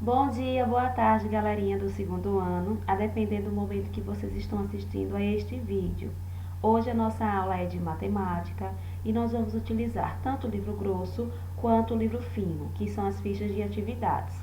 Bom dia, boa tarde, galerinha do segundo ano, a depender do momento que vocês estão assistindo a este vídeo. Hoje a nossa aula é de matemática e nós vamos utilizar tanto o livro grosso quanto o livro fino, que são as fichas de atividades.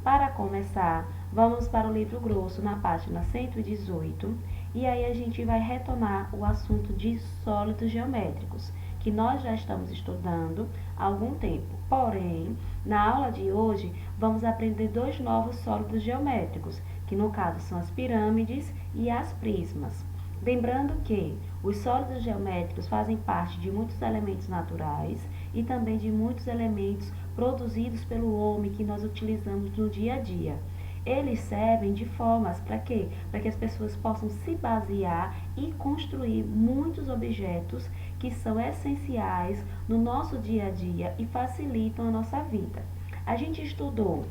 Para começar, vamos para o livro grosso na página 118 e aí a gente vai retomar o assunto de sólidos geométricos, que nós já estamos estudando há algum tempo. Porém, na aula de hoje, vamos aprender dois novos sólidos geométricos, que no caso são as pirâmides e as prismas. Lembrando que os sólidos geométricos fazem parte de muitos elementos naturais e também de muitos elementos produzidos pelo homem que nós utilizamos no dia a dia. Eles servem de formas para quê? Para que as pessoas possam se basear e construir muitos objetos que são essenciais no nosso dia a dia e facilitam a nossa vida. A gente estudou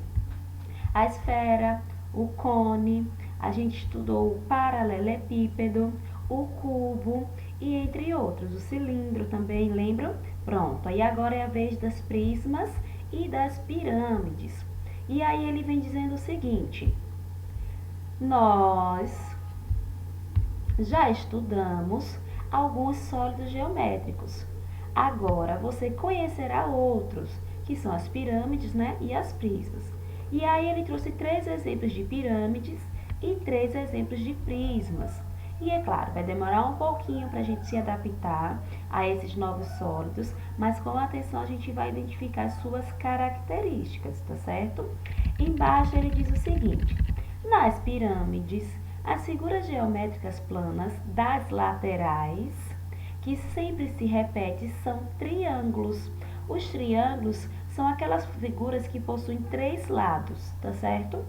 a esfera, o cone, a gente estudou o paralelepípedo, o cubo e entre outros, o cilindro também, lembram? Pronto, aí agora é a vez das prismas e das pirâmides. E aí ele vem dizendo o seguinte: nós já estudamos alguns sólidos geométricos. Agora você conhecerá outros, que são as pirâmides, né, e as prismas. E aí ele trouxe 3 exemplos de pirâmides e 3 exemplos de prismas. E é claro, vai demorar um pouquinho para a gente se adaptar a esses novos sólidos, mas com atenção a gente vai identificar as suas características, tá certo? Embaixo ele diz o seguinte: nas pirâmides, as figuras geométricas planas das laterais, que sempre se repetem, são triângulos. Os triângulos são aquelas figuras que possuem 3 lados, tá certo?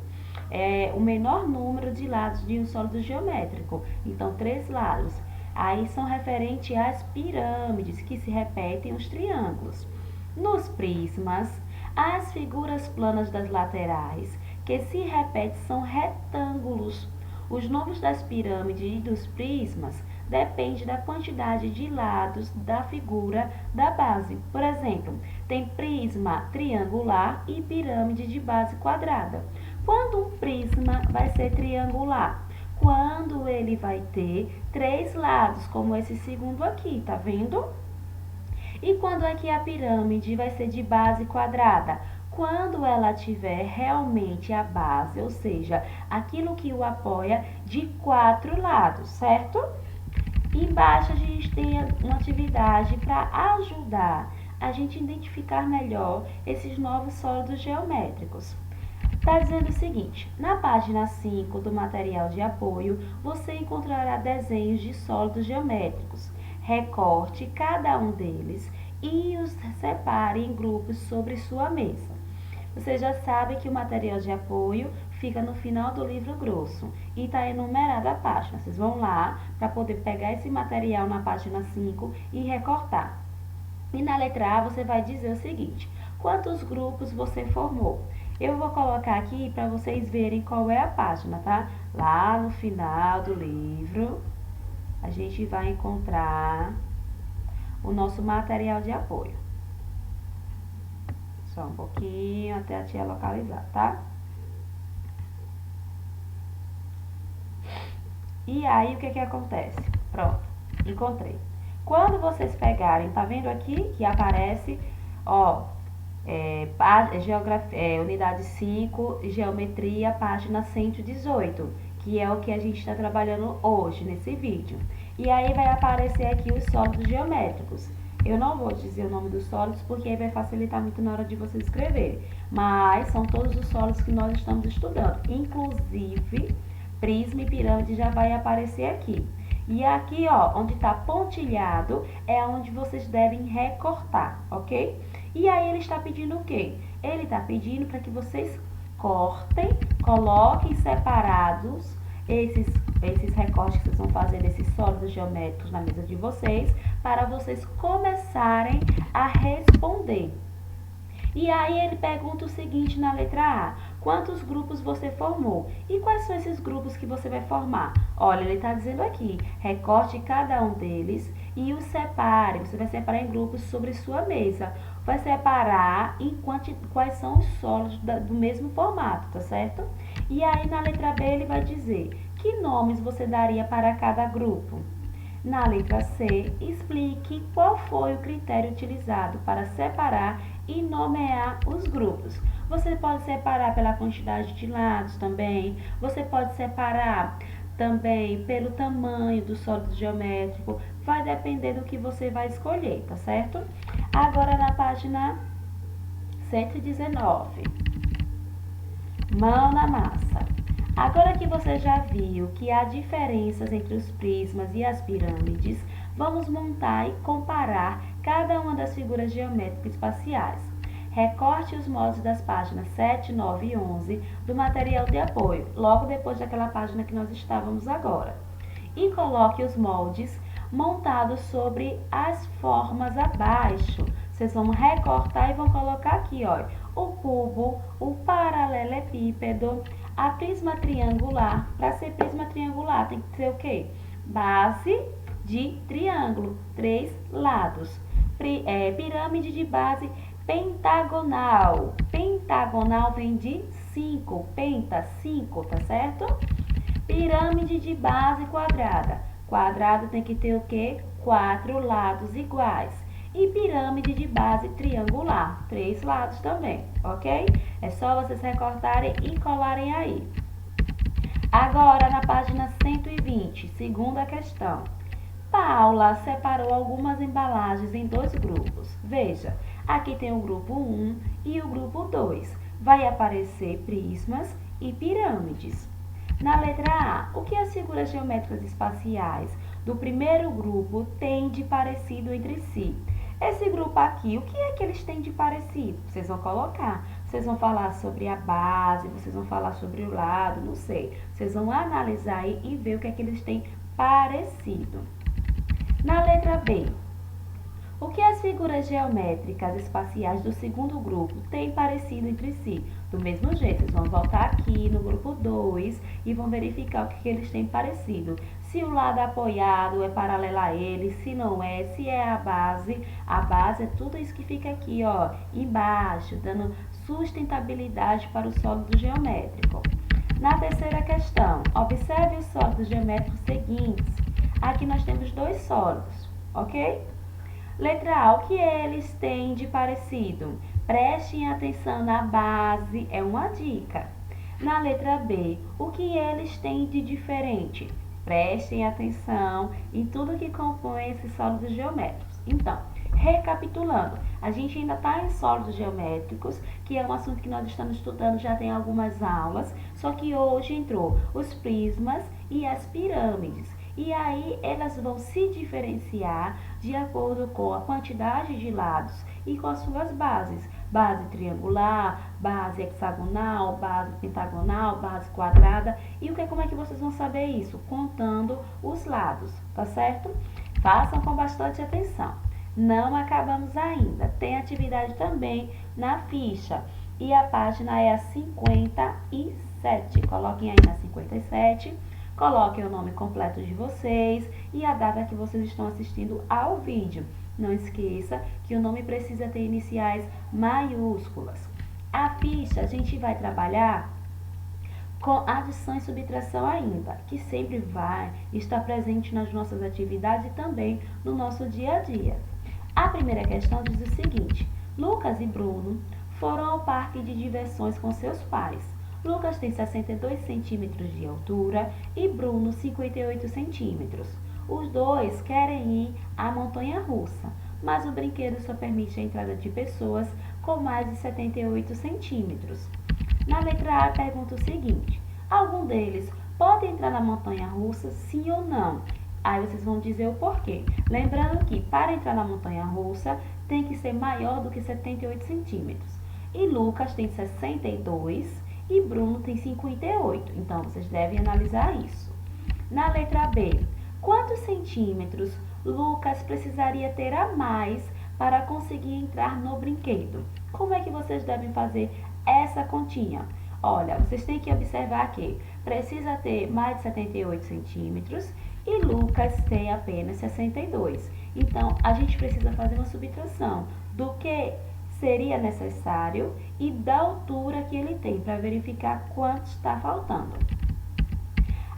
É o menor número de lados de um sólido geométrico. Então, 3 lados. Aí são referentes às pirâmides, que se repetem os triângulos. Nos prismas, as figuras planas das laterais, que se repetem, são retângulos. Os nomes das pirâmides e dos prismas depende da quantidade de lados da figura da base. Por exemplo, tem prisma triangular e pirâmide de base quadrada. Quando um prisma vai ser triangular? Quando ele vai ter 3 lados, como esse segundo aqui, tá vendo? E quando aqui a pirâmide vai ser de base quadrada? Quando ela tiver realmente a base, ou seja, aquilo que o apoia de 4 lados, certo? Embaixo a gente tem uma atividade para ajudar a gente identificar melhor esses novos sólidos geométricos. Está dizendo o seguinte: na página 5 do material de apoio, você encontrará desenhos de sólidos geométricos. Recorte cada um deles e os separe em grupos sobre sua mesa. Você já sabe que o material de apoio fica no final do livro grosso e está enumerada a página. Vocês vão lá para poder pegar esse material na página 5 e recortar. E na letra A você vai dizer o seguinte: quantos grupos você formou? Eu vou colocar aqui para vocês verem qual é a página, tá? Lá no final do livro, a gente vai encontrar o nosso material de apoio. Só um pouquinho até a tia localizar, tá? E aí, o que acontece? Pronto, encontrei. Quando vocês pegarem, tá vendo aqui que aparece, ó, unidade 5, geometria, página 118, que é o que a gente está trabalhando hoje nesse vídeo. E aí vai aparecer aqui os sólidos geométricos. Eu não vou dizer o nome dos sólidos porque aí vai facilitar muito na hora de vocês escreverem. Mas são todos os sólidos que nós estamos estudando. Inclusive, prisma e pirâmide já vai aparecer aqui. E aqui, ó, onde está pontilhado, é onde vocês devem recortar, ok? E aí ele está pedindo o quê? Ele está pedindo para que vocês cortem, coloquem separados esses recortes que vocês vão fazer desses sólidos geométricos na mesa de vocês, para vocês começarem a responder. E aí ele pergunta o seguinte na letra A: quantos grupos você formou? E quais são esses grupos que você vai formar? Olha, ele está dizendo aqui: recorte cada um deles e os separe. Você vai separar em grupos sobre sua mesa. Vai separar quais são os solos do mesmo formato, tá certo? E aí na letra B ele vai dizer que nomes você daria para cada grupo. Na letra C, explique qual foi o critério utilizado para separar e nomear os grupos. Você pode separar pela quantidade de lados também. Você pode separar também pelo tamanho do sólido geométrico. Vai depender do que você vai escolher, tá certo? Agora na página 119. Mão na massa. Agora que você já viu que há diferenças entre os prismas e as pirâmides, vamos montar e comparar cada uma das figuras geométricas espaciais. Recorte os moldes das páginas 7, 9 e 11 do material de apoio, logo depois daquela página que nós estávamos agora. E coloque os moldes montados sobre as formas abaixo. Vocês vão recortar e vão colocar aqui, ó, o cubo, o paralelepípedo, a prisma triangular. Para ser prisma triangular tem que ser o quê? Base de triângulo, 3 lados. Pirâmide de base pentagonal. Pentagonal vem de 5, penta, 5, tá certo? Pirâmide de base quadrada. Quadrado tem que ter o quê? 4 lados iguais. E pirâmide de base triangular, 3 lados também, ok? É só vocês recortarem e colarem aí. Agora, na página 120, segunda questão. Paula separou algumas embalagens em 2 grupos. Veja, aqui tem o grupo 1 e o grupo 2. Vai aparecer prismas e pirâmides. Na letra A, o que as figuras geométricas espaciais do primeiro grupo têm de parecido entre si? Esse grupo aqui, o que é que eles têm de parecido? Vocês vão colocar. Vocês vão falar sobre a base, vocês vão falar sobre o lado, não sei. Vocês vão analisar aí e ver o que é que eles têm parecido. Na letra B, o que as figuras geométricas espaciais do segundo grupo têm parecido entre si? Do mesmo jeito, vocês vão voltar aqui no grupo 2 e vão verificar o que eles têm parecido. Se o lado apoiado é paralelo a ele, se não é, se é a base é tudo isso que fica aqui, ó, embaixo, dando sustentabilidade para o sólido geométrico. Na terceira questão, observe os sólidos geométricos seguintes. Aqui nós temos 2 sólidos, ok? Letra A, o que eles têm de parecido? Prestem atenção na base, é uma dica. Na letra B, o que eles têm de diferente? Prestem atenção em tudo que compõe esses sólidos geométricos. Então, recapitulando, a gente ainda está em sólidos geométricos, que é um assunto que nós estamos estudando já tem algumas aulas, só que hoje entrou os prismas e as pirâmides. E aí elas vão se diferenciar de acordo com a quantidade de lados e com as suas bases. Base triangular, base hexagonal, base pentagonal, base quadrada. E como é que vocês vão saber isso? Contando os lados, tá certo? Façam com bastante atenção. Não acabamos ainda. Tem atividade também na ficha. E a página é a 57. Coloquem aí na 57. Coloquem o nome completo de vocês e a data que vocês estão assistindo ao vídeo. Não esqueça que o nome precisa ter iniciais maiúsculas. A ficha a gente vai trabalhar com adição e subtração ainda, que sempre vai estar presente nas nossas atividades e também no nosso dia a dia. A primeira questão diz o seguinte: Lucas e Bruno foram ao parque de diversões com seus pais. Lucas tem 62 centímetros de altura e Bruno 58 centímetros. Os dois querem ir à montanha-russa, mas o brinquedo só permite a entrada de pessoas com mais de 78 centímetros. Na letra A, pergunta o seguinte: algum deles pode entrar na montanha-russa, sim ou não? Aí vocês vão dizer o porquê. Lembrando que para entrar na montanha-russa tem que ser maior do que 78 centímetros. E Lucas tem 62 e Bruno tem 58. Então, vocês devem analisar isso. Na letra B, quantos centímetros Lucas precisaria ter a mais para conseguir entrar no brinquedo? Como é que vocês devem fazer essa continha? Olha, vocês têm que observar que precisa ter mais de 78 centímetros e Lucas tem apenas 62. Então, a gente precisa fazer uma subtração do que seria necessário e da altura que ele tem, para verificar quanto está faltando.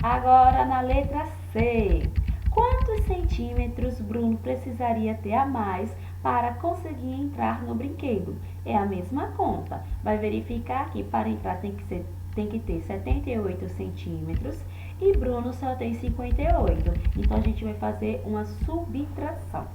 Agora, na letra C. Quantos centímetros Bruno precisaria ter a mais para conseguir entrar no brinquedo? É a mesma conta. Vai verificar que para entrar tem que ter 78 centímetros e Bruno só tem 58. Então, a gente vai fazer uma subtração.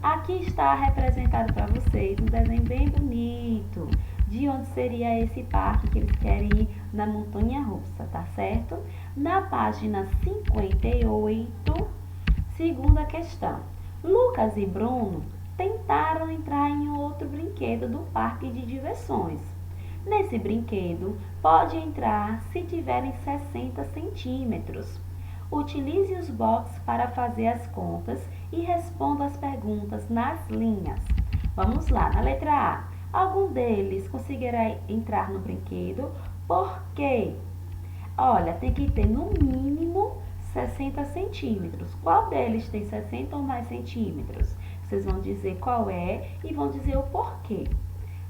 Aqui está representado para vocês um desenho bem bonito de onde seria esse parque que eles querem ir na montanha-russa, tá certo? Na página 58, segunda questão. Lucas e Bruno tentaram entrar em outro brinquedo do parque de diversões. Nesse brinquedo, pode entrar se tiverem 60 centímetros. Utilize os boxes para fazer as contas e responda as perguntas nas linhas. Vamos lá, na letra A. Algum deles conseguirá entrar no brinquedo? Por quê? Olha, tem que ter no mínimo 60 centímetros. Qual deles tem 60 ou mais centímetros? Vocês vão dizer qual é e vão dizer o porquê.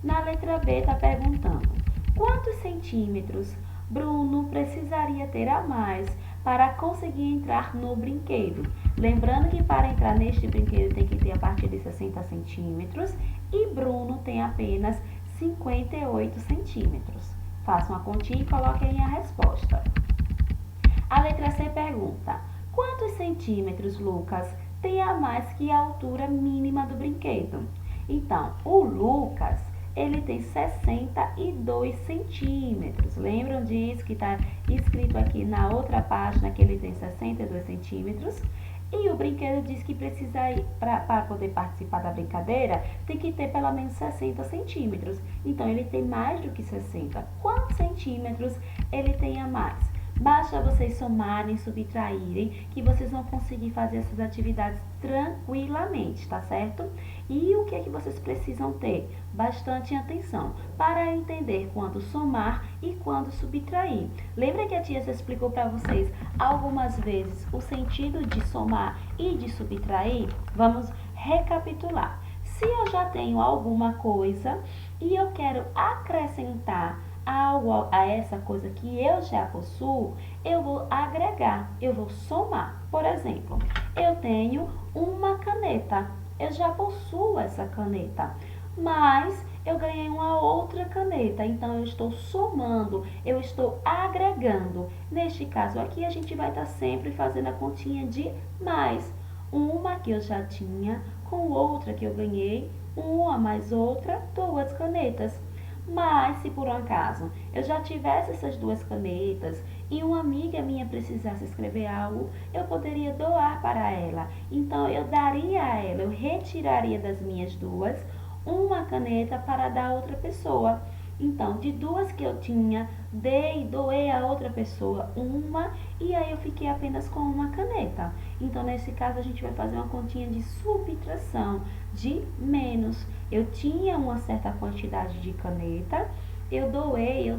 Na letra B está perguntando: quantos centímetros Bruno precisaria ter a mais para conseguir entrar no brinquedo? Lembrando que para entrar neste brinquedo tem que ter a partir de 60 centímetros e Bruno tem apenas 58 centímetros. Faça uma continha e coloquem a resposta. A letra C pergunta: quantos centímetros Lucas tem a mais que a altura mínima do brinquedo? Então, o Lucas, ele tem 62 centímetros. Lembram disso que está escrito aqui na outra página que ele tem 62 centímetros? E o brinquedo diz que precisa ir, para poder participar da brincadeira, tem que ter pelo menos 60 centímetros. Então, ele tem mais do que 60. Quantos centímetros ele tem a mais? Basta vocês somarem, subtraírem, que vocês vão conseguir fazer essas atividades tranquilamente, tá certo? E o que é que vocês precisam ter? Bastante atenção para entender quando somar e quando subtrair. Lembra que a tia já explicou para vocês algumas vezes o sentido de somar e de subtrair? Vamos recapitular. Se eu já tenho alguma coisa e eu quero acrescentar algo a essa coisa que eu já possuo, eu vou agregar, eu vou somar. Por exemplo, eu tenho uma caneta, eu já possuo essa caneta, mas eu ganhei uma outra caneta, então eu estou somando, eu estou agregando. Neste caso aqui, a gente vai estar sempre fazendo a continha de mais. Uma que eu já tinha, com outra que eu ganhei, uma mais outra, duas canetas. Mas, se por um acaso eu já tivesse essas duas canetas e uma amiga minha precisasse escrever algo, eu poderia doar para ela. Então, eu daria a ela, eu retiraria das minhas duas uma caneta para dar a outra pessoa. Então, de duas que eu tinha, doei a outra pessoa uma e aí eu fiquei apenas com uma caneta. Então, nesse caso, a gente vai fazer uma continha de subtração, de menos. Eu tinha uma certa quantidade de caneta, eu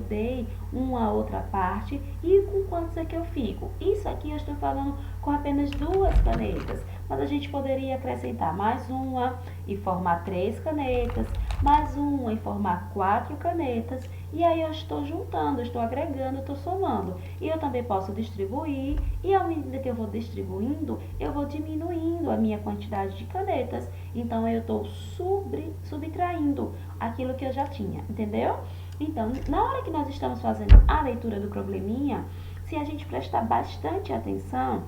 dei uma outra parte e com quantos é que eu fico? Isso aqui eu estou falando com apenas duas canetas, mas a gente poderia acrescentar mais uma e formar 3 canetas, mais uma e formar 4 canetas, e aí eu estou juntando, estou agregando, estou somando. E eu também posso distribuir, e à medida que eu vou distribuindo, eu vou diminuindo a minha quantidade de canetas. Então, eu estou subtraindo aquilo que eu já tinha, entendeu? Então, na hora que nós estamos fazendo a leitura do probleminha, se a gente prestar bastante atenção,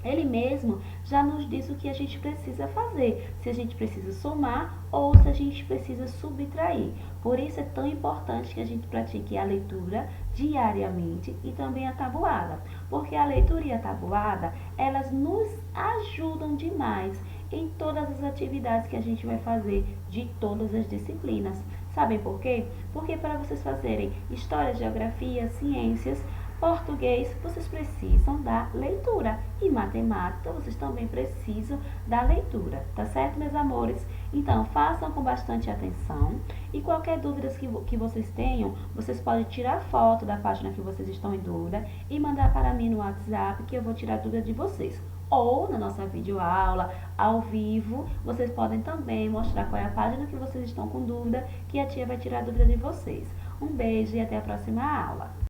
ele mesmo já nos diz o que a gente precisa fazer, se a gente precisa somar ou se a gente precisa subtrair. Por isso é tão importante que a gente pratique a leitura diariamente e também a tabuada, porque a leitura e a tabuada, elas nos ajudam demais em todas as atividades que a gente vai fazer de todas as disciplinas. Sabem por quê? Porque para vocês fazerem história, geografia, ciências, português, vocês precisam da leitura. E matemática, vocês também precisam da leitura. Tá certo, meus amores? Então, façam com bastante atenção. E qualquer dúvida que vocês tenham, vocês podem tirar foto da página que vocês estão em dúvida e mandar para mim no WhatsApp, que eu vou tirar a dúvida de vocês. ou na nossa videoaula, ao vivo, vocês podem também mostrar qual é a página que vocês estão com dúvida, que a tia vai tirar a dúvida de vocês. Um beijo e até a próxima aula.